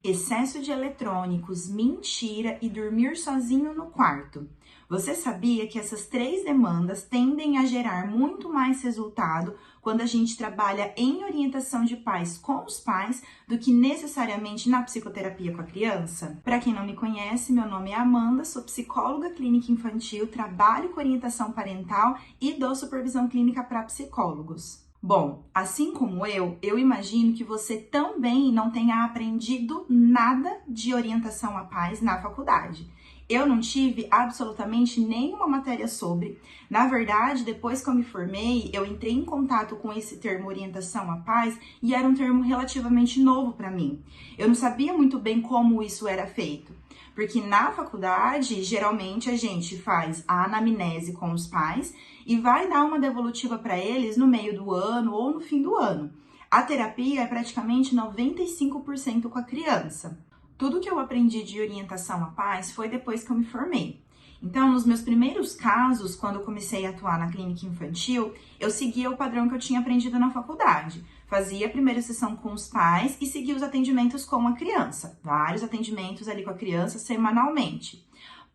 Excesso de eletrônicos, mentira e dormir sozinho no quarto. Você sabia que essas três demandas tendem a gerar muito mais resultado quando a gente trabalha em orientação de pais com os pais do que necessariamente na psicoterapia com a criança? Para quem não me conhece, meu nome é Amanda, sou psicóloga clínica infantil, trabalho com orientação parental e dou supervisão clínica para psicólogos. Bom, assim como eu imagino que você também não tenha aprendido nada de orientação a pais na faculdade. Eu não tive absolutamente nenhuma matéria sobre. Na verdade, depois que eu me formei, eu entrei em contato com esse termo orientação a pais e era um termo relativamente novo para mim. Eu não sabia muito bem como isso era feito. Porque na faculdade, geralmente a gente faz a anamnese com os pais e vai dar uma devolutiva para eles no meio do ano ou no fim do ano. A terapia é praticamente 95% com a criança. Tudo que eu aprendi de orientação a pais foi depois que eu me formei. Então, nos meus primeiros casos, quando eu comecei a atuar na clínica infantil, eu seguia o padrão que eu tinha aprendido na faculdade. Fazia a primeira sessão com os pais e seguia os atendimentos com a criança. Vários atendimentos ali com a criança semanalmente.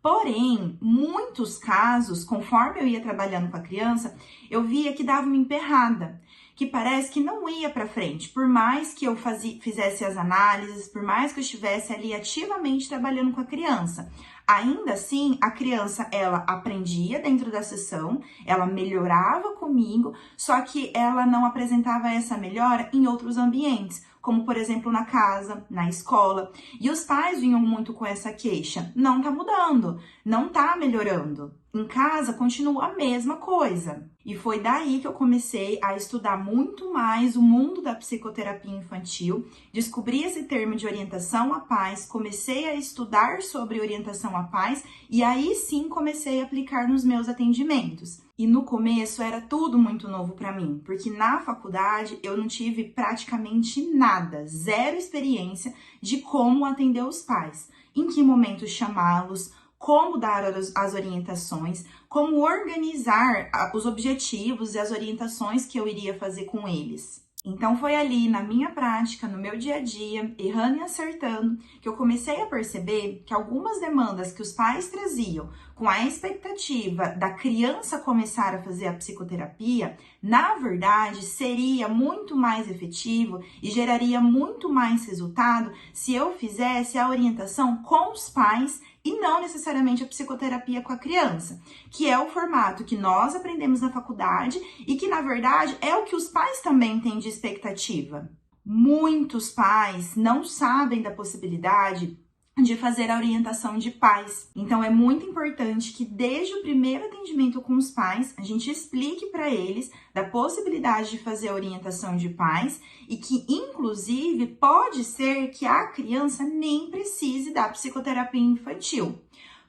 Porém, muitos casos, conforme eu ia trabalhando com a criança, eu via que dava uma emperrada, que parece que não ia para frente. Por mais que eu fizesse as análises, por mais que eu estivesse ali ativamente trabalhando com a criança, ainda assim, a criança, ela aprendia dentro da sessão, ela melhorava comigo, só que ela não apresentava essa melhora em outros ambientes, como, por exemplo, na casa, na escola. E os pais vinham muito com essa queixa. Não tá mudando, não tá melhorando. Em casa, continua a mesma coisa. E foi daí que eu comecei a estudar muito mais o mundo da psicoterapia infantil, descobri esse termo de orientação a pais, comecei a estudar sobre orientação a pais e aí sim comecei a aplicar nos meus atendimentos. E no começo era tudo muito novo para mim, porque na faculdade eu não tive praticamente nada, zero experiência de como atender os pais, em que momento chamá-los, como dar as orientações, como organizar os objetivos e as orientações que eu iria fazer com eles. Então foi ali na minha prática, no meu dia a dia, errando e acertando, que eu comecei a perceber que algumas demandas que os pais traziam com a expectativa da criança começar a fazer a psicoterapia, na verdade seria muito mais efetivo e geraria muito mais resultado se eu fizesse a orientação com os pais e não necessariamente a psicoterapia com a criança, que é o formato que nós aprendemos na faculdade e que, na verdade, é o que os pais também têm de expectativa. Muitos pais não sabem da possibilidade de fazer a orientação de pais. Então, é muito importante que desde o primeiro atendimento com os pais, a gente explique para eles da possibilidade de fazer a orientação de pais e que, inclusive, pode ser que a criança nem precise da psicoterapia infantil.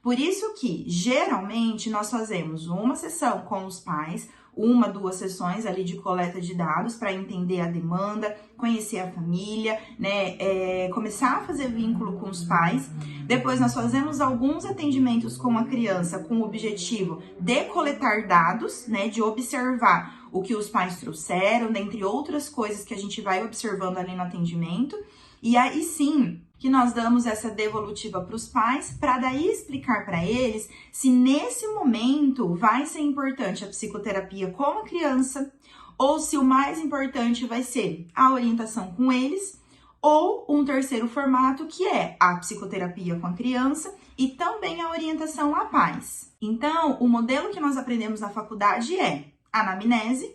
Por isso que, geralmente, nós fazemos uma sessão com os pais, 1-2 sessões ali de coleta de dados para entender a demanda, conhecer a família, né, começar a fazer vínculo com os pais. Depois nós fazemos alguns atendimentos com a criança com o objetivo de coletar dados, né, de observar o que os pais trouxeram, dentre outras coisas que a gente vai observando ali no atendimento. E aí sim que nós damos essa devolutiva para os pais, para daí explicar para eles se nesse momento vai ser importante a psicoterapia com a criança, ou se o mais importante vai ser a orientação com eles, ou um terceiro formato que é a psicoterapia com a criança e também a orientação a pais. Então, o modelo que nós aprendemos na faculdade é anamnese,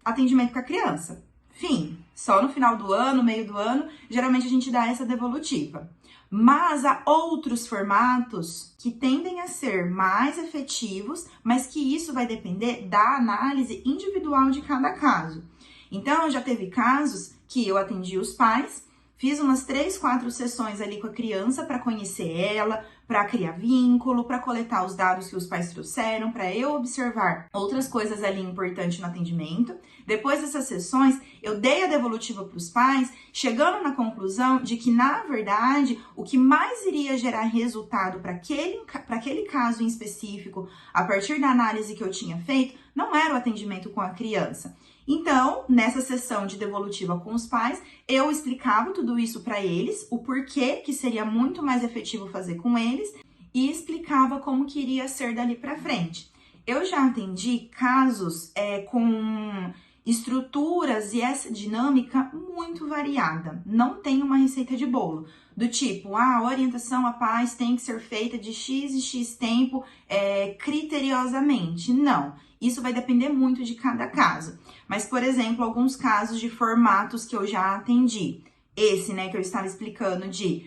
atendimento com a criança. Fim. Só no final do ano, meio do ano, geralmente a gente dá essa devolutiva. Mas há outros formatos que tendem a ser mais efetivos, mas que isso vai depender da análise individual de cada caso. Então, já teve casos que eu atendi os pais, fiz umas 3-4 sessões ali com a criança para conhecer ela, para criar vínculo, para coletar os dados que os pais trouxeram, para eu observar outras coisas ali importantes no atendimento. Depois dessas sessões, eu dei a devolutiva para os pais, chegando na conclusão de que, na verdade, o que mais iria gerar resultado para aquele caso em específico, a partir da análise que eu tinha feito, não era o atendimento com a criança, Então, nessa sessão de devolutiva com os pais, eu explicava tudo isso para eles, o porquê que seria muito mais efetivo fazer com eles e explicava como que iria ser dali para frente. Eu já atendi casos com estruturas e essa dinâmica muito variada. Não tem uma receita de bolo. Do tipo, a orientação a pais tem que ser feita de X e X tempo criteriosamente. Não, isso vai depender muito de cada caso. Mas, por exemplo, alguns casos de formatos que eu já atendi. Esse, né, que eu estava explicando de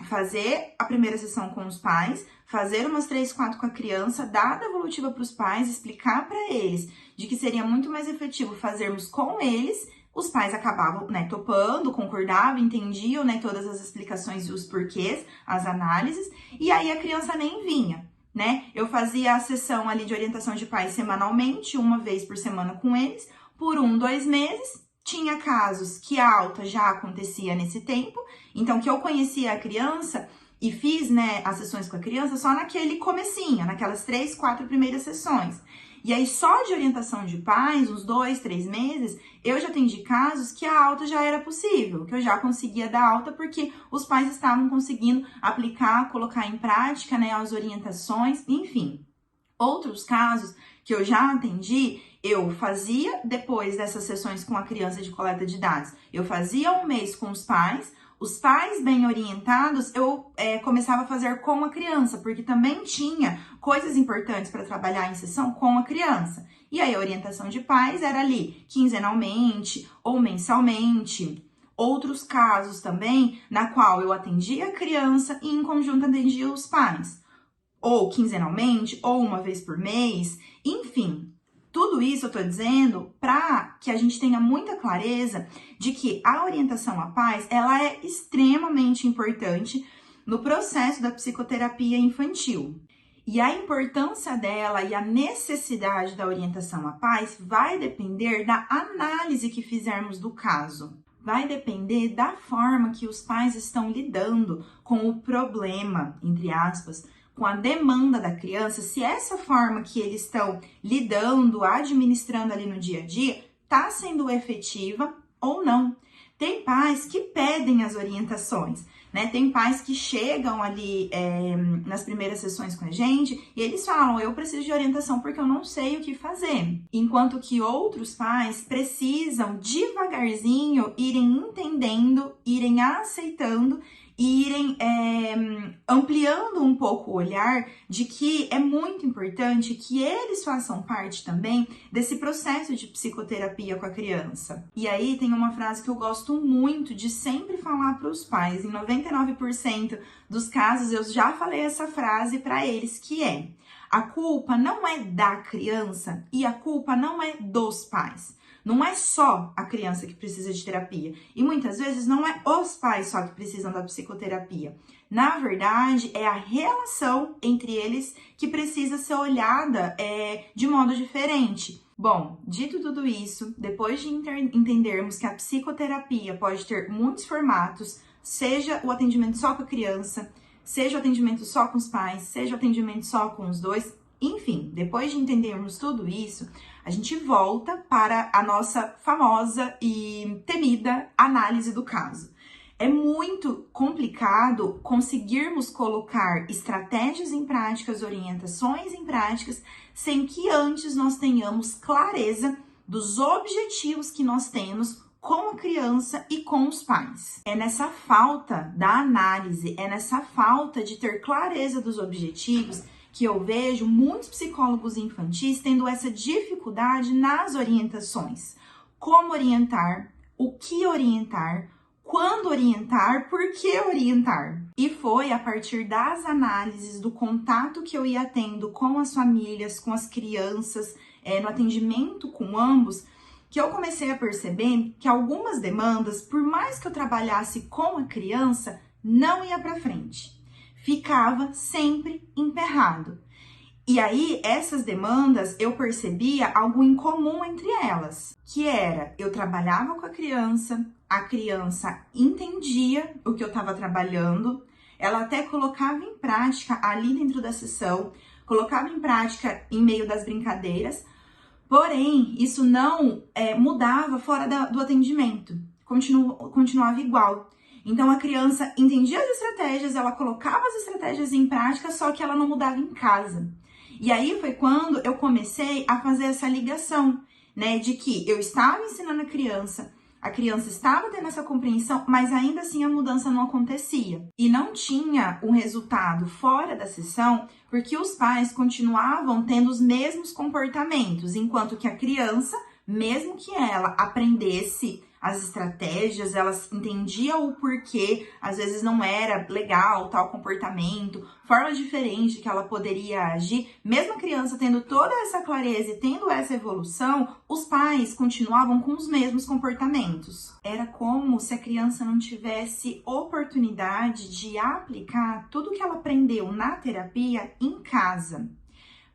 fazer a primeira sessão com os pais, fazer umas 3, 4 com a criança, dar a devolutiva para os pais, explicar para eles de que seria muito mais efetivo fazermos com eles. Os pais acabavam, né, topando, concordavam, entendiam, né, todas as explicações e os porquês, as análises, e aí a criança nem vinha, né? Eu fazia a sessão ali de orientação de pais semanalmente, uma vez por semana com eles, por 1, 2 meses. Tinha casos que a alta já acontecia nesse tempo, então que eu conhecia a criança e fiz, né, as sessões com a criança só naquele comecinho, naquelas 3, 4 primeiras sessões. E aí, só de orientação de pais, uns 2, 3 meses, eu já atendi casos que a alta já era possível, que eu já conseguia dar alta porque os pais estavam conseguindo aplicar, colocar em prática, né, as orientações, enfim. Outros casos que eu já atendi, eu fazia depois dessas sessões com a criança de coleta de dados, eu fazia 1 mês com os pais bem orientados, eu começava a fazer com a criança, porque também tinha coisas importantes para trabalhar em sessão com a criança. E aí a orientação de pais era ali quinzenalmente ou mensalmente. Outros casos também, na qual eu atendia a criança e em conjunto atendia os pais. Ou quinzenalmente, ou uma vez por mês, enfim. Tudo isso eu tô dizendo para que a gente tenha muita clareza de que a orientação a pais, ela é extremamente importante no processo da psicoterapia infantil. E a importância dela e a necessidade da orientação a pais vai depender da análise que fizermos do caso. Vai depender da forma que os pais estão lidando com o problema, entre aspas, com a demanda da criança, se essa forma que eles estão lidando, administrando ali no dia a dia, está sendo efetiva ou não. Tem pais que pedem as orientações, né? Tem pais que chegam ali nas primeiras sessões com a gente e eles falam, eu preciso de orientação porque eu não sei o que fazer. Enquanto que outros pais precisam devagarzinho irem entendendo, irem aceitando e irem ampliando um pouco o olhar de que é muito importante que eles façam parte também desse processo de psicoterapia com a criança. E aí tem uma frase que eu gosto muito de sempre falar para os pais, em 99% dos casos eu já falei essa frase para eles, que é: a culpa não é da criança e a culpa não é dos pais. Não é só a criança que precisa de terapia. E muitas vezes não é os pais só que precisam da psicoterapia. Na verdade, é a relação entre eles que precisa ser olhada de modo diferente. Bom, dito tudo isso, depois de entendermos que a psicoterapia pode ter muitos formatos, seja o atendimento só com a criança, seja o atendimento só com os pais, seja o atendimento só com os dois, enfim, depois de entendermos tudo isso, a gente volta para a nossa famosa e temida análise do caso. É muito complicado conseguirmos colocar estratégias em práticas, orientações em práticas, sem que antes nós tenhamos clareza dos objetivos que nós temos com a criança e com os pais. É nessa falta da análise, é nessa falta de ter clareza dos objetivos que eu vejo muitos psicólogos infantis tendo essa dificuldade nas orientações. Como orientar, o que orientar, quando orientar, por que orientar. E foi a partir das análises, do contato que eu ia tendo com as famílias, com as crianças, no atendimento com ambos, que eu comecei a perceber que algumas demandas, por mais que eu trabalhasse com a criança, não ia para frente. Ficava sempre emperrado. E aí, essas demandas, eu percebia algo em comum entre elas, que era, eu trabalhava com a criança entendia o que eu estava trabalhando, ela até colocava em prática ali dentro da sessão, colocava em prática em meio das brincadeiras, Porém, isso não mudava fora do atendimento, continuava igual. Então, a criança entendia as estratégias, ela colocava as estratégias em prática, só que ela não mudava em casa. E aí foi quando eu comecei a fazer essa ligação, né, de que eu estava ensinando a criança estava tendo essa compreensão, mas ainda assim a mudança não acontecia. E não tinha um resultado fora da sessão, porque os pais continuavam tendo os mesmos comportamentos, enquanto que a criança, mesmo que ela aprendesse as estratégias, ela entendia o porquê, às vezes não era legal tal comportamento, forma diferente que ela poderia agir, mesmo a criança tendo toda essa clareza e tendo essa evolução, os pais continuavam com os mesmos comportamentos. Era como se a criança não tivesse oportunidade de aplicar tudo que ela aprendeu na terapia em casa.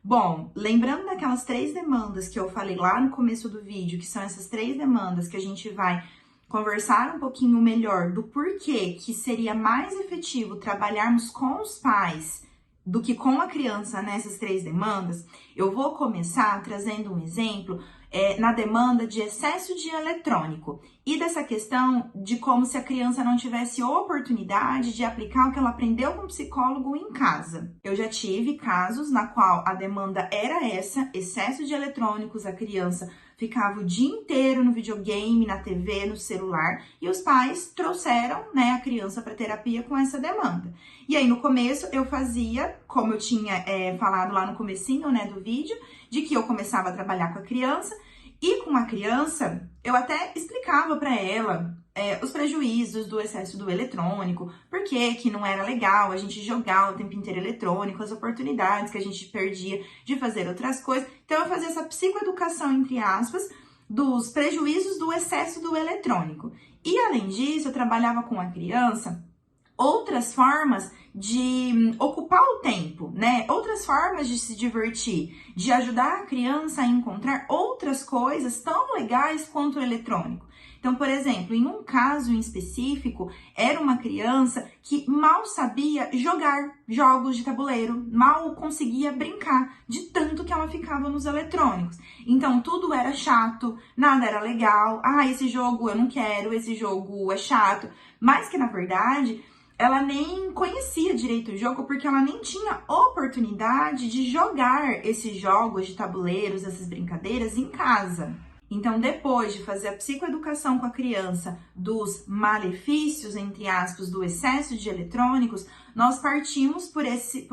Bom, lembrando daquelas 3 demandas que eu falei lá no começo do vídeo, que são essas 3 demandas que a gente vai conversar um pouquinho melhor do porquê que seria mais efetivo trabalharmos com os pais do que com a criança nessas 3 demandas, eu vou começar trazendo um exemplo na demanda de excesso de eletrônico e dessa questão de como se a criança não tivesse oportunidade de aplicar o que ela aprendeu com o psicólogo em casa. Eu já tive casos na qual a demanda era essa, excesso de eletrônicos, a criança ficava o dia inteiro no videogame, na TV, no celular, e os pais trouxeram, né, a criança para terapia com essa demanda. E aí, no começo, eu fazia, como eu tinha falado lá no comecinho, né, do vídeo, de que eu começava a trabalhar com a criança, e com a criança, eu até explicava para ela os prejuízos do excesso do eletrônico, por que não era legal a gente jogar o tempo inteiro eletrônico, as oportunidades que a gente perdia de fazer outras coisas. Então, eu fazia essa psicoeducação, entre aspas, dos prejuízos do excesso do eletrônico. E, além disso, eu trabalhava com a criança outras formas de ocupar o tempo, né? Outras formas de se divertir, de ajudar a criança a encontrar outras coisas tão legais quanto o eletrônico. Então, por exemplo, em um caso em específico, era uma criança que mal sabia jogar jogos de tabuleiro, mal conseguia brincar, de tanto que ela ficava nos eletrônicos. Então, tudo era chato, nada era legal. Ah, esse jogo eu não quero, esse jogo é chato. Mas que, na verdade, ela nem conhecia direito o jogo porque ela nem tinha oportunidade de jogar esses jogos de tabuleiros, essas brincadeiras em casa. Então, depois de fazer a psicoeducação com a criança dos malefícios, entre aspas, do excesso de eletrônicos, nós partimos por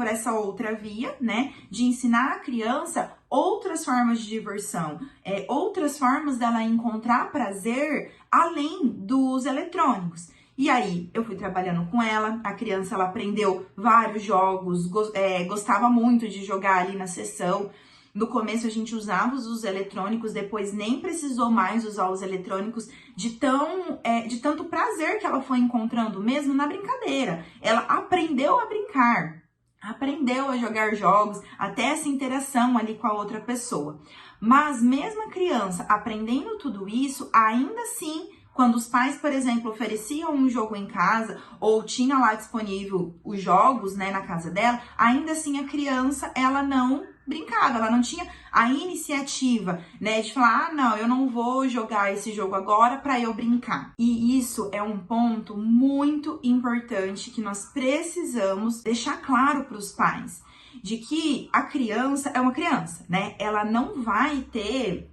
essa outra via, né, de ensinar a criança outras formas de diversão, outras formas dela encontrar prazer além dos eletrônicos. E aí, eu fui trabalhando com ela, a criança ela aprendeu vários jogos, gostava muito de jogar ali na sessão. No começo a gente usava os eletrônicos, depois nem precisou mais usar os eletrônicos de tanto prazer que ela foi encontrando mesmo na brincadeira. Ela aprendeu a brincar, aprendeu a jogar jogos, até essa interação ali com a outra pessoa. Mas mesmo a criança aprendendo tudo isso, ainda assim, quando os pais, por exemplo, ofereciam um jogo em casa ou tinha lá disponível os jogos, né, na casa dela, ainda assim a criança, ela não brincava, ela não tinha a iniciativa, né, de falar, ah, não, eu não vou jogar esse jogo agora para eu brincar. E isso é um ponto muito importante que nós precisamos deixar claro para os pais, de que a criança é uma criança, né? Ela não vai ter,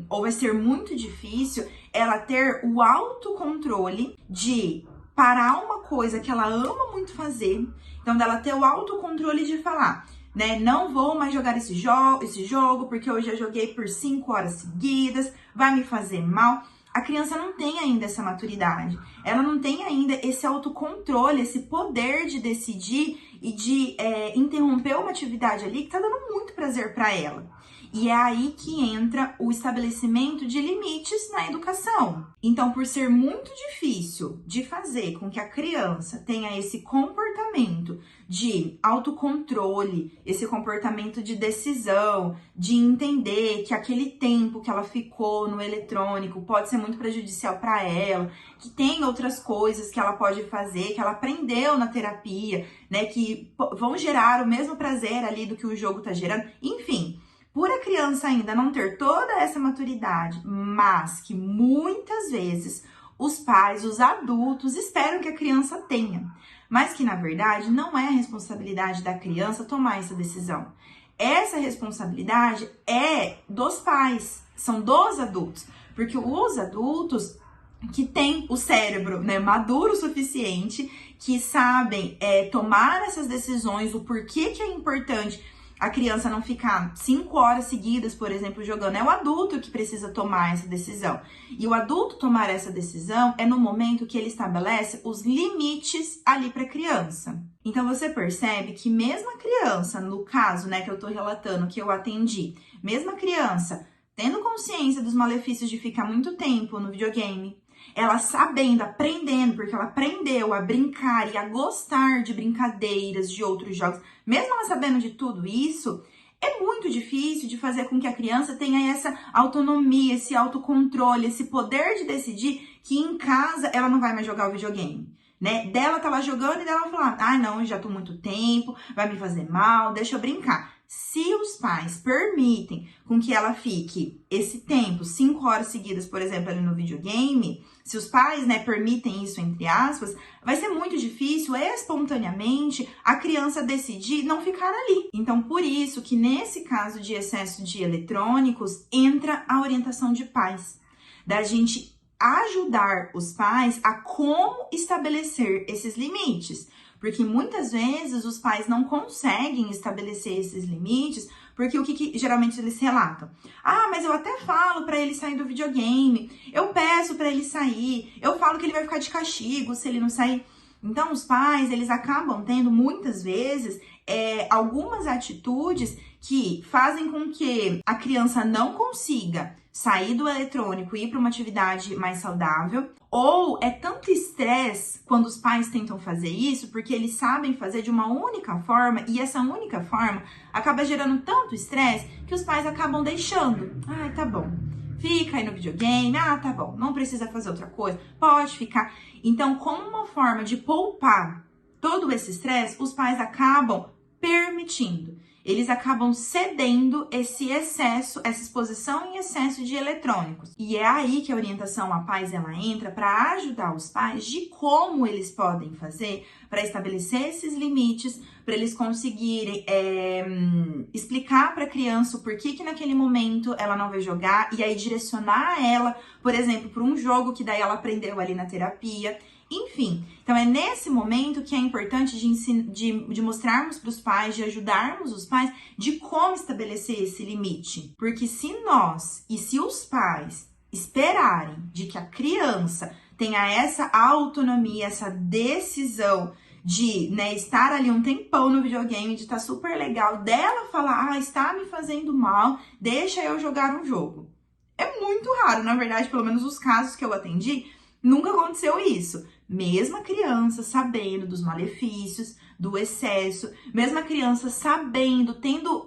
ou vai ser muito difícil ela ter o autocontrole de parar uma coisa que ela ama muito fazer, então dela ter o autocontrole de falar, né, não vou mais jogar esse jogo porque eu já joguei por 5 horas seguidas, vai me fazer mal. A criança não tem ainda essa maturidade, ela não tem ainda esse autocontrole, esse poder de decidir e de interromper uma atividade ali que tá dando muito prazer para ela. E é aí que entra o estabelecimento de limites na educação. Então, por ser muito difícil de fazer com que a criança tenha esse comportamento de autocontrole, esse comportamento de decisão, de entender que aquele tempo que ela ficou no eletrônico pode ser muito prejudicial para ela, que tem outras coisas que ela pode fazer, que ela aprendeu na terapia, né, que vão gerar o mesmo prazer ali do que o jogo tá gerando, enfim. por a criança ainda não ter toda essa maturidade, mas que muitas vezes os pais, os adultos esperam que a criança tenha, mas que na verdade não é a responsabilidade da criança tomar essa decisão. Essa responsabilidade é dos pais, são dos adultos, porque os adultos que têm o cérebro, né, maduro o suficiente, que sabem tomar essas decisões, o porquê que é importante a criança não ficar 5 horas seguidas, por exemplo, jogando. É o adulto que precisa tomar essa decisão. E o adulto tomar essa decisão é no momento que ele estabelece os limites ali para a criança. Então, você percebe que mesmo a criança, no caso, né, que eu tô relatando, que eu atendi, mesmo a criança tendo consciência dos malefícios de ficar muito tempo no videogame, ela sabendo, aprendendo, porque ela aprendeu a brincar e a gostar de brincadeiras, de outros jogos, mesmo ela sabendo de tudo isso, é muito difícil de fazer com que a criança tenha essa autonomia, esse autocontrole, esse poder de decidir que em casa ela não vai mais jogar o videogame, né? Dela tá lá jogando e dela falar, não, já tô muito tempo, vai me fazer mal, deixa eu brincar. Se os pais permitem com que ela fique esse tempo, 5 horas seguidas, por exemplo, ali no videogame, se os pais, né, permitem isso, entre aspas, vai ser muito difícil, espontaneamente, a criança decidir não ficar ali. Então, por isso que nesse caso de excesso de eletrônicos, entra a orientação de pais, da gente ajudar os pais a como estabelecer esses limites. Porque muitas vezes os pais não conseguem estabelecer esses limites, porque o que geralmente eles relatam? Mas eu até falo para ele sair do videogame, eu peço para ele sair, eu falo que ele vai ficar de castigo se ele não sair. Então, os pais, eles acabam tendo muitas vezes algumas atitudes que fazem com que a criança não consiga sair do eletrônico e ir para uma atividade mais saudável, ou é tanto estresse quando os pais tentam fazer isso, porque eles sabem fazer de uma única forma, e essa única forma acaba gerando tanto estresse que os pais acabam deixando. Tá bom, fica aí no videogame, tá bom, não precisa fazer outra coisa, pode ficar. Então, como uma forma de poupar todo esse estresse, os pais acabam permitindo. Eles acabam cedendo esse excesso, essa exposição em excesso de eletrônicos. E é aí que a orientação a pais ela entra para ajudar os pais de como eles podem fazer para estabelecer esses limites, para eles conseguirem explicar para a criança o porquê que naquele momento ela não vai jogar e aí direcionar ela, por exemplo, para um jogo que daí ela aprendeu ali na terapia. Enfim, então é nesse momento que é importante de mostrarmos para os pais, de ajudarmos os pais de como estabelecer esse limite. Porque se os pais esperarem de que a criança tenha essa autonomia, essa decisão de, né, estar ali um tempão no videogame, de estar super legal, dela falar, está me fazendo mal, deixa eu jogar um jogo. É muito raro, na verdade, pelo menos os casos que eu atendi, nunca aconteceu isso. Mesmo a criança sabendo dos malefícios, do excesso, mesmo a criança sabendo, tendo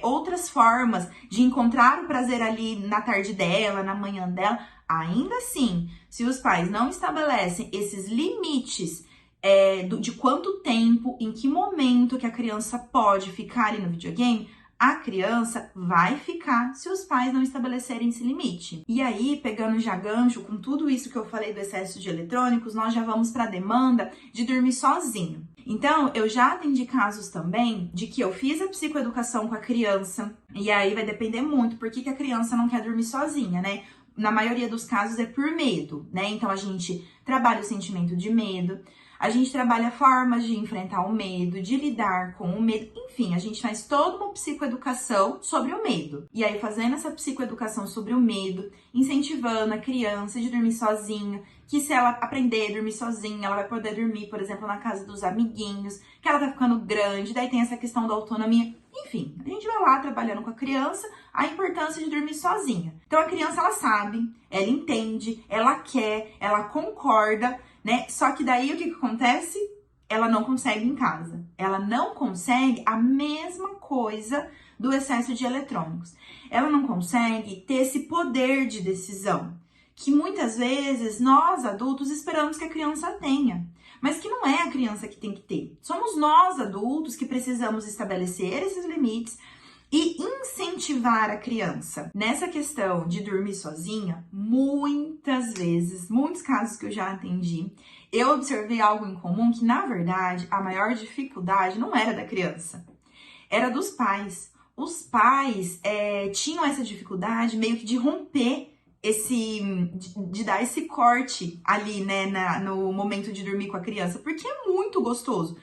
outras formas de encontrar o prazer ali na tarde dela, na manhã dela, ainda assim, se os pais não estabelecem esses limites de quanto tempo, em que momento que a criança pode ficar ali no videogame, a criança vai ficar se os pais não estabelecerem esse limite. E aí, pegando já gancho com tudo isso que eu falei do excesso de eletrônicos, nós já vamos para a demanda de dormir sozinho. Então, eu já atendi casos também de que eu fiz a psicoeducação com a criança, e aí vai depender muito por que a criança não quer dormir sozinha, né? Na maioria dos casos é por medo, né? Então, a gente trabalha o sentimento de medo, a gente trabalha formas de enfrentar o medo, de lidar com o medo. Enfim, a gente faz toda uma psicoeducação sobre o medo. E aí, fazendo essa psicoeducação sobre o medo, incentivando a criança de dormir sozinha, que se ela aprender a dormir sozinha, ela vai poder dormir, por exemplo, na casa dos amiguinhos, que ela tá ficando grande, daí tem essa questão da autonomia. Enfim, a gente vai lá trabalhando com a criança a importância de dormir sozinha. Então, a criança, ela sabe, ela entende, ela quer, ela concorda, né? Só que daí o que acontece? Ela não consegue em casa. Ela não consegue a mesma coisa do excesso de eletrônicos. Ela não consegue ter esse poder de decisão que muitas vezes nós adultos esperamos que a criança tenha, mas que não é a criança que tem que ter. Somos nós adultos que precisamos estabelecer esses limites E incentivar a criança. Nessa questão de dormir sozinha, muitas vezes, muitos casos que eu já atendi, eu observei algo em comum que, na verdade, a maior dificuldade não era da criança, era dos pais. Os pais tinham essa dificuldade meio que de romper de dar esse corte ali, né, no momento de dormir com a criança, porque é muito gostoso.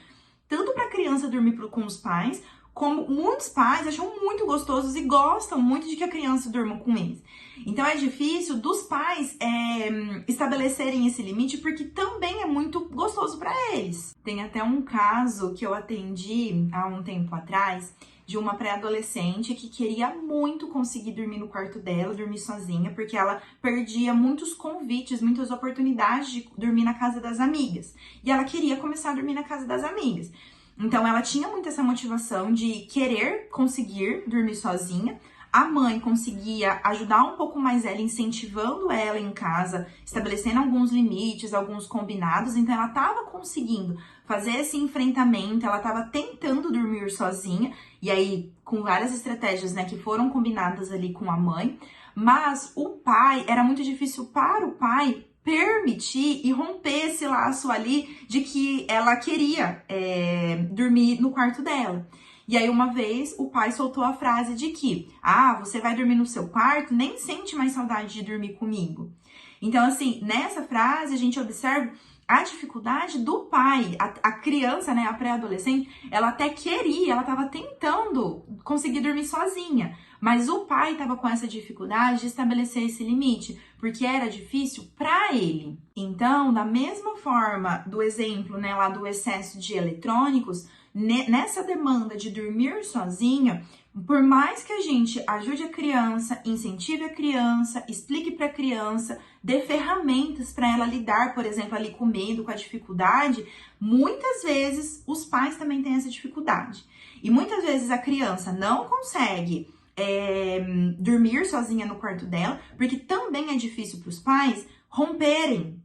Tanto para a criança dormir com os pais, como muitos pais acham muito gostosos e gostam muito de que a criança durma com eles. Então é difícil dos pais estabelecerem esse limite, porque também é muito gostoso para eles. Tem até um caso que eu atendi há um tempo atrás, de uma pré-adolescente que queria muito conseguir dormir no quarto dela, dormir sozinha, porque ela perdia muitos convites, muitas oportunidades de dormir na casa das amigas. E ela queria começar a dormir na casa das amigas. Então, ela tinha muito essa motivação de querer conseguir dormir sozinha. A mãe conseguia ajudar um pouco mais ela, incentivando ela em casa, estabelecendo alguns limites, alguns combinados. Então, ela estava conseguindo fazer esse enfrentamento, ela estava tentando dormir sozinha. E aí, com várias estratégias, né, que foram combinadas ali com a mãe. Mas o pai, era muito difícil para o pai permitir e romper esse laço ali de que ela queria dormir no quarto dela. E aí, uma vez, o pai soltou a frase de que, você vai dormir no seu quarto, nem sente mais saudade de dormir comigo. Então, assim, nessa frase, a gente observa a dificuldade do pai. A criança, né, a pré-adolescente, ela até queria, ela estava tentando conseguir dormir sozinha. Mas o pai estava com essa dificuldade de estabelecer esse limite, porque era difícil para ele. Então, da mesma forma do exemplo, né, lá do excesso de eletrônicos, nessa demanda de dormir sozinha, por mais que a gente ajude a criança, incentive a criança, explique para a criança, dê ferramentas para ela lidar, por exemplo, ali com medo, com a dificuldade, muitas vezes os pais também têm essa dificuldade. E muitas vezes a criança não consegue dormir sozinha no quarto dela, porque também é difícil para os pais romperem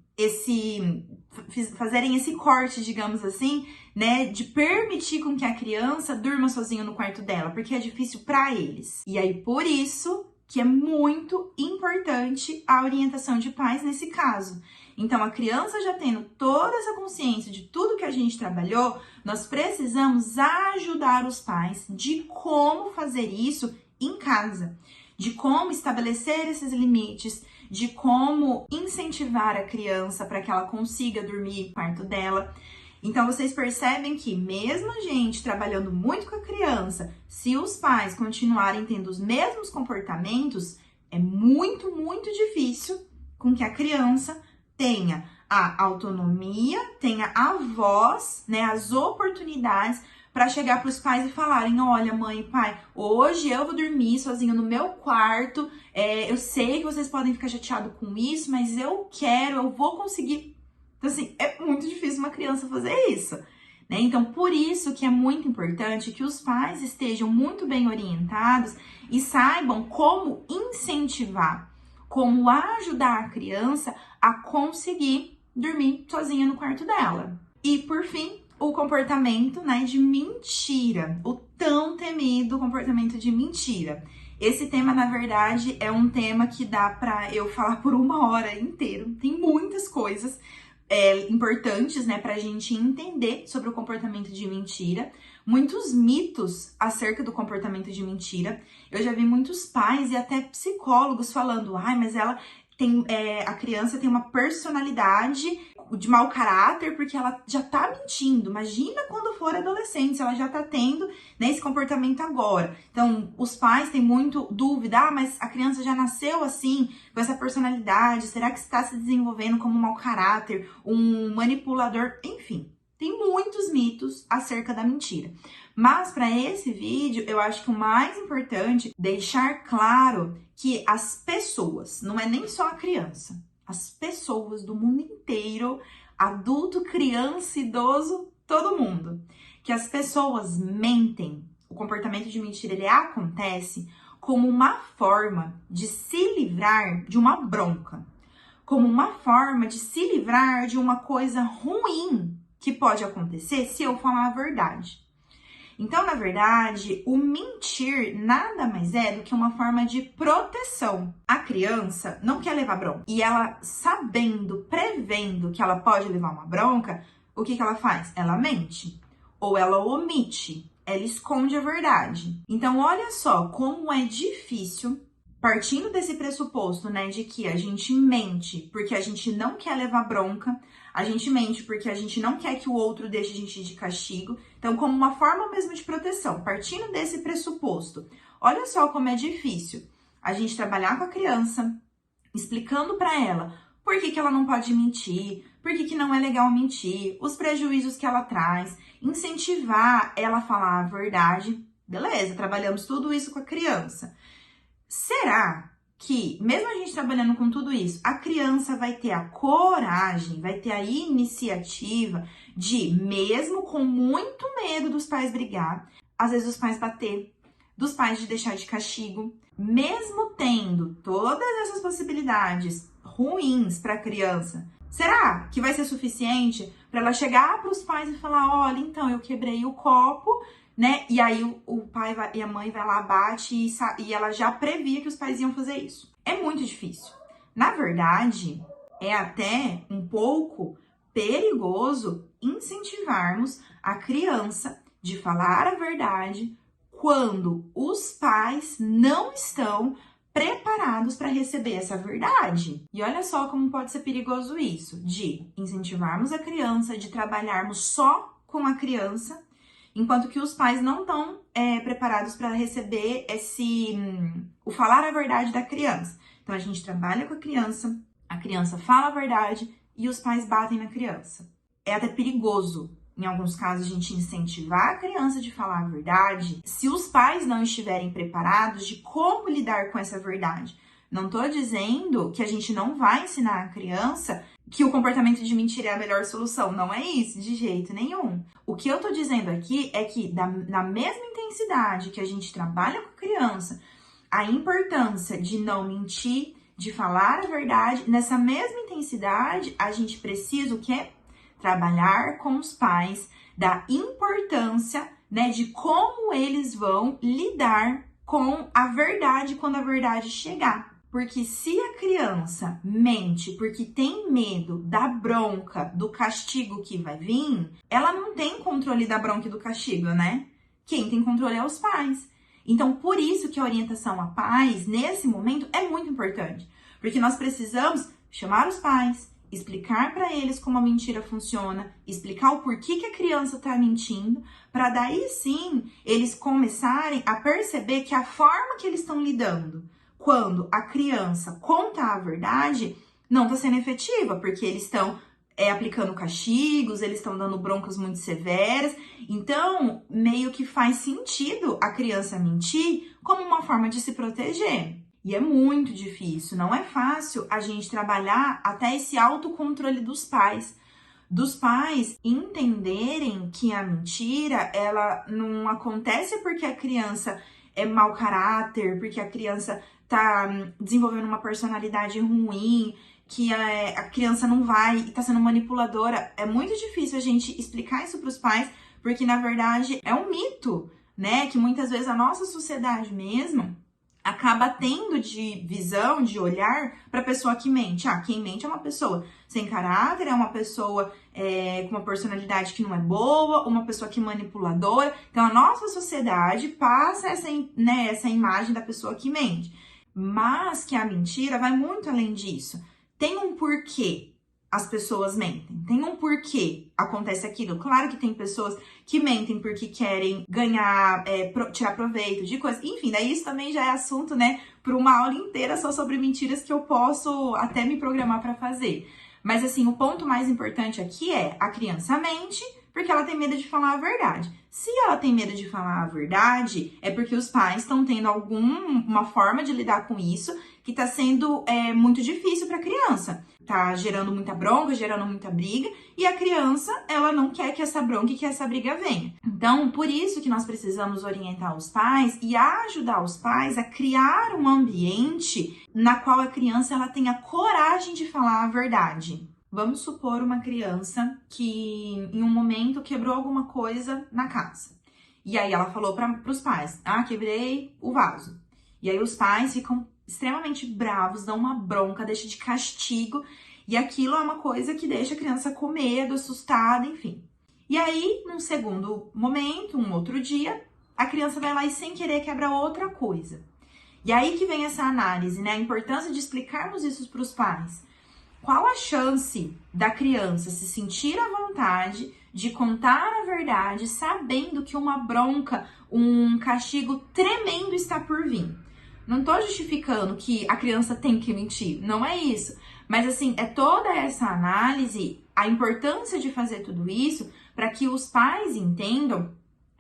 fazerem esse corte, digamos assim, né, de permitir com que a criança durma sozinha no quarto dela, porque é difícil para eles. E aí, por isso que é muito importante a orientação de pais nesse caso. Então, a criança já tendo toda essa consciência de tudo que a gente trabalhou, nós precisamos ajudar os pais de como fazer isso em casa, de como estabelecer esses limites, de como incentivar a criança para que ela consiga dormir no quarto dela. Então, vocês percebem que mesmo a gente trabalhando muito com a criança, se os pais continuarem tendo os mesmos comportamentos, é muito, muito difícil com que a criança tenha a autonomia, tenha a voz, né, as oportunidades para chegar para os pais e falarem, olha, mãe e pai, hoje eu vou dormir sozinho no meu quarto, eu sei que vocês podem ficar chateados com isso, mas eu vou conseguir. Então, assim, é muito difícil uma criança fazer isso, né? Então, por isso que é muito importante que os pais estejam muito bem orientados e saibam como incentivar, como ajudar a criança a conseguir dormir sozinha no quarto dela. E, por fim, o comportamento, né, de mentira, o tão temido comportamento de mentira. Esse tema, na verdade, é um tema que dá pra eu falar por 1 hora inteira. Tem muitas coisas importantes, né, pra gente entender sobre o comportamento de mentira. Muitos mitos acerca do comportamento de mentira. Eu já vi muitos pais e até psicólogos falando, mas ela tem, a criança tem uma personalidade de mau caráter porque ela já tá mentindo. Imagina quando for adolescente, se ela já tá tendo, né, esse comportamento agora. Então, os pais têm muito dúvida, mas a criança já nasceu assim, com essa personalidade, será que está se desenvolvendo como um mau caráter, um manipulador? Enfim, tem muitos mitos acerca da mentira. Mas para esse vídeo, eu acho que o mais importante é deixar claro que as pessoas, não é nem só a criança, as pessoas do mundo inteiro, adulto, criança, idoso, todo mundo, que as pessoas mentem. O comportamento de mentira, ele acontece como uma forma de se livrar de uma bronca, como uma forma de se livrar de uma coisa ruim que pode acontecer se eu falar a verdade. Então, na verdade, o mentir nada mais é do que uma forma de proteção. A criança não quer levar bronca. E ela, sabendo, prevendo que ela pode levar uma bronca, o que ela faz? Ela mente. Ou ela omite. Ela esconde a verdade. Então, olha só como é difícil, partindo desse pressuposto, né, de que a gente mente porque a gente não quer levar bronca, a gente mente porque a gente não quer que o outro deixe a gente de castigo. Então, como uma forma mesmo de proteção, partindo desse pressuposto, olha só como é difícil a gente trabalhar com a criança, explicando para ela por que ela não pode mentir, por que não é legal mentir, os prejuízos que ela traz, incentivar ela a falar a verdade. Beleza, trabalhamos tudo isso com a criança. Será que, mesmo a gente trabalhando com tudo isso, a criança vai ter a coragem, vai ter a iniciativa de, mesmo com muito medo dos pais brigar, às vezes os pais bater, dos pais de deixar de castigo, mesmo tendo todas essas possibilidades ruins para a criança, será que vai ser suficiente para ela chegar para os pais e falar, olha, então eu quebrei o copo, né? E aí o pai e a mãe vai lá, bate e ela já previa que os pais iam fazer isso. É muito difícil. Na verdade, é até um pouco perigoso incentivarmos a criança de falar a verdade quando os pais não estão preparados para receber essa verdade. E olha só como pode ser perigoso isso, de incentivarmos a criança, de trabalharmos só com a criança, enquanto que os pais não estão preparados para receber o falar a verdade da criança. Então, a gente trabalha com a criança fala a verdade e os pais batem na criança. É até perigoso, em alguns casos, a gente incentivar a criança de falar a verdade se os pais não estiverem preparados de como lidar com essa verdade. Não tô dizendo que a gente não vai ensinar a criança que o comportamento de mentira é a melhor solução. Não é isso, de jeito nenhum. O que eu tô dizendo aqui é que, na mesma intensidade que a gente trabalha com a criança, a importância de não mentir, de falar a verdade, nessa mesma intensidade, a gente precisa o quê? Trabalhar com os pais da importância, né, de como eles vão lidar com a verdade quando a verdade chegar. Porque se a criança mente porque tem medo da bronca, do castigo que vai vir, ela não tem controle da bronca e do castigo, né? Quem tem controle é os pais. Então, por isso que a orientação a pais, nesse momento, é muito importante. Porque nós precisamos chamar os pais, explicar para eles como a mentira funciona, explicar o porquê que a criança está mentindo, para daí sim eles começarem a perceber que a forma que eles estão lidando quando a criança conta a verdade não está sendo efetiva, porque eles estão aplicando castigos, eles estão dando broncas muito severas. Então, meio que faz sentido a criança mentir como uma forma de se proteger. E é muito difícil, não é fácil a gente trabalhar até esse autocontrole dos pais entenderem que a mentira, ela não acontece porque a criança é mau caráter, porque a criança tá desenvolvendo uma personalidade ruim, que a criança não vai e tá sendo manipuladora. É muito difícil a gente explicar isso para os pais, porque na verdade é um mito, né? Que muitas vezes a nossa sociedade mesmo acaba tendo de visão, de olhar para a pessoa que mente. Ah, quem mente é uma pessoa sem caráter, é uma pessoa com uma personalidade que não é boa, uma pessoa que é manipuladora. Então, a nossa sociedade passa essa imagem da pessoa que mente. Mas que a mentira vai muito além disso. Tem um porquê as pessoas mentem. Tem um porquê acontece aquilo. Claro que tem pessoas que mentem porque querem ganhar, tirar proveito de coisas. Enfim, daí isso também já é assunto, né, para uma aula inteira só sobre mentiras que eu posso até me programar para fazer. Mas assim, o ponto mais importante aqui é a criança mente porque ela tem medo de falar a verdade. Se ela tem medo de falar a verdade, é porque os pais estão tendo alguma forma de lidar com isso que está sendo muito difícil para a criança. Tá gerando muita bronca, gerando muita briga, e a criança, ela não quer que essa bronca e que essa briga venha. Então, por isso que nós precisamos orientar os pais e ajudar os pais a criar um ambiente na qual a criança ela tenha coragem de falar a verdade. Vamos supor uma criança que em um momento quebrou alguma coisa na casa. E aí ela falou pros pais, quebrei o vaso. E aí os pais ficam extremamente bravos, dão uma bronca, deixam de castigo. E aquilo é uma coisa que deixa a criança com medo, assustada, enfim. E aí, num segundo momento, um outro dia, a criança vai lá e sem querer quebra outra coisa. E aí que vem essa análise, né? A importância de explicarmos isso para os pais. Qual a chance da criança se sentir à vontade de contar a verdade, sabendo que uma bronca, um castigo tremendo está por vir? Não tô justificando que a criança tem que mentir, não é isso. Mas assim, é toda essa análise, a importância de fazer tudo isso para que os pais entendam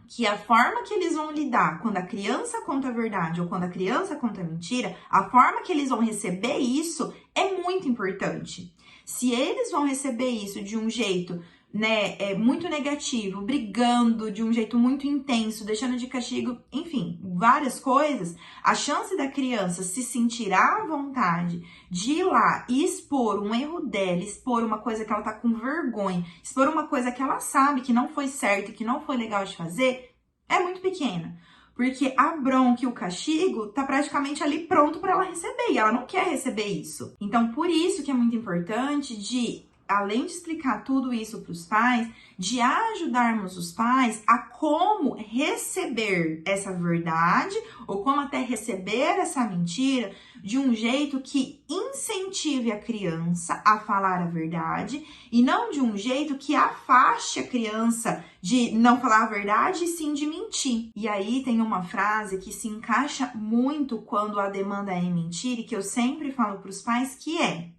que a forma que eles vão lidar quando a criança conta a verdade ou quando a criança conta a mentira, a forma que eles vão receber isso é muito importante. Se eles vão receber isso de um jeito, né, muito negativo, brigando de um jeito muito intenso, deixando de castigo, enfim, várias coisas, a chance da criança se sentir à vontade de ir lá e expor um erro dela, expor uma coisa que ela tá com vergonha, expor uma coisa que ela sabe que não foi certo, que não foi legal de fazer, é muito pequena. Porque a bronca e o castigo tá praticamente ali pronto para ela receber, e ela não quer receber isso. Então, por isso que é muito importante além de explicar tudo isso para os pais, de ajudarmos os pais a como receber essa verdade ou como até receber essa mentira de um jeito que incentive a criança a falar a verdade e não de um jeito que afaste a criança de não falar a verdade e sim de mentir. E aí tem uma frase que se encaixa muito quando a demanda é mentira e que eu sempre falo para os pais que é: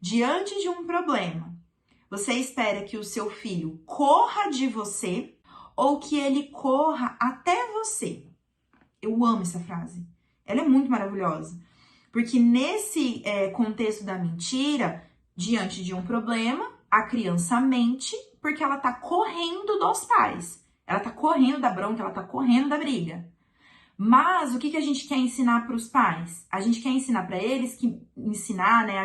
diante de um problema, você espera que o seu filho corra de você ou que ele corra até você? Eu amo essa frase. Ela é muito maravilhosa. Porque nesse contexto da mentira, diante de um problema, a criança mente porque ela tá correndo dos pais. Ela tá correndo da bronca, ela tá correndo da briga. Mas o que a gente quer ensinar para os pais? A gente quer ensinar para eles,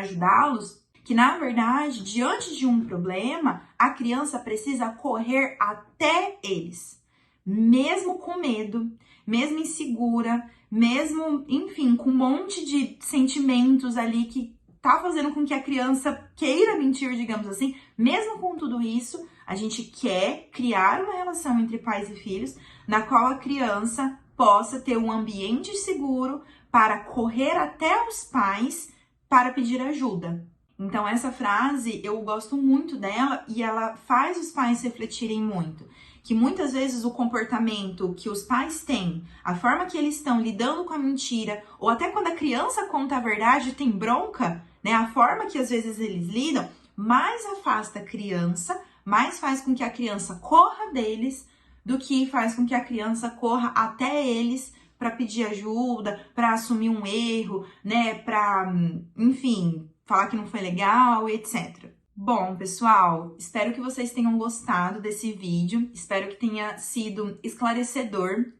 ajudá-los, que na verdade, diante de um problema, a criança precisa correr até eles, mesmo com medo, mesmo insegura, mesmo, enfim, com um monte de sentimentos ali que tá fazendo com que a criança queira mentir, digamos assim. Mesmo com tudo isso, a gente quer criar uma relação entre pais e filhos na qual a criança possa ter um ambiente seguro para correr até os pais para pedir ajuda. Então, essa frase, eu gosto muito dela e ela faz os pais refletirem muito. Que muitas vezes o comportamento que os pais têm, a forma que eles estão lidando com a mentira, ou até quando a criança conta a verdade tem bronca, né? A forma que às vezes eles lidam, mais afasta a criança, mais faz com que a criança corra deles, do que faz com que a criança corra até eles para pedir ajuda, para assumir um erro, né? Para, enfim, falar que não foi legal, etc. Bom, pessoal, espero que vocês tenham gostado desse vídeo, espero que tenha sido esclarecedor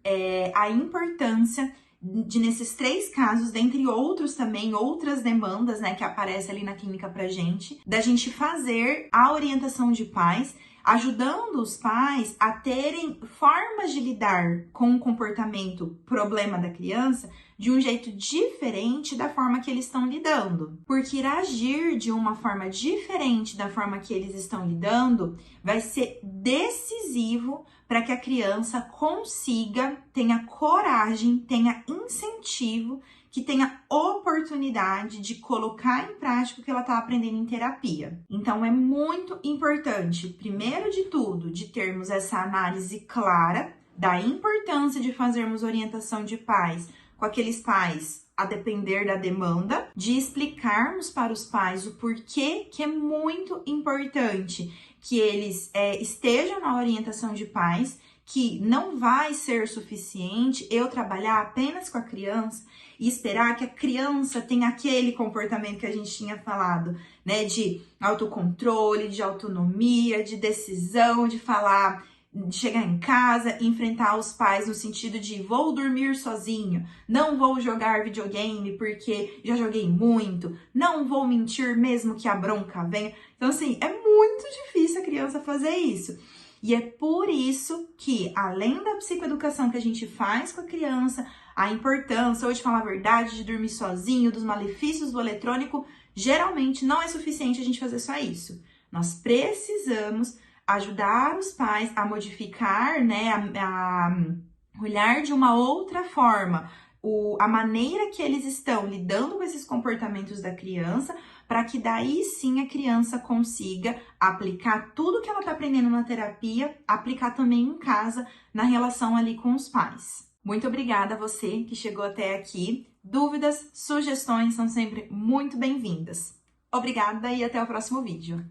a importância de, nesses 3 casos, dentre outros também, outras demandas, né, que aparecem ali na clínica pra gente, da gente fazer a orientação de pais, ajudando os pais a terem formas de lidar com o comportamento problema da criança de um jeito diferente da forma que eles estão lidando. Porque ir agir de uma forma diferente da forma que eles estão lidando vai ser decisivo para que a criança consiga, tenha coragem, tenha incentivo, que tenha oportunidade de colocar em prática o que ela está aprendendo em terapia. Então, é muito importante, primeiro de tudo, de termos essa análise clara da importância de fazermos orientação de pais com aqueles pais a depender da demanda, de explicarmos para os pais o porquê que é muito importante que eles estejam na orientação de pais, que não vai ser suficiente eu trabalhar apenas com a criança e esperar que a criança tenha aquele comportamento que a gente tinha falado, né, de autocontrole, de autonomia, de decisão, de falar, de chegar em casa e enfrentar os pais no sentido de vou dormir sozinho, não vou jogar videogame porque já joguei muito, não vou mentir mesmo que a bronca venha. Então, assim, é muito difícil a criança fazer isso. E é por isso que, além da psicoeducação que a gente faz com a criança, a importância, hoje falar a verdade, de dormir sozinho, dos malefícios do eletrônico, geralmente não é suficiente a gente fazer só isso. Nós precisamos ajudar os pais a modificar, né, a olhar de uma outra forma a maneira que eles estão lidando com esses comportamentos da criança, para que daí sim a criança consiga aplicar tudo que ela está aprendendo na terapia, aplicar também em casa, na relação ali com os pais. Muito obrigada a você que chegou até aqui. Dúvidas, sugestões são sempre muito bem-vindas. Obrigada e até o próximo vídeo.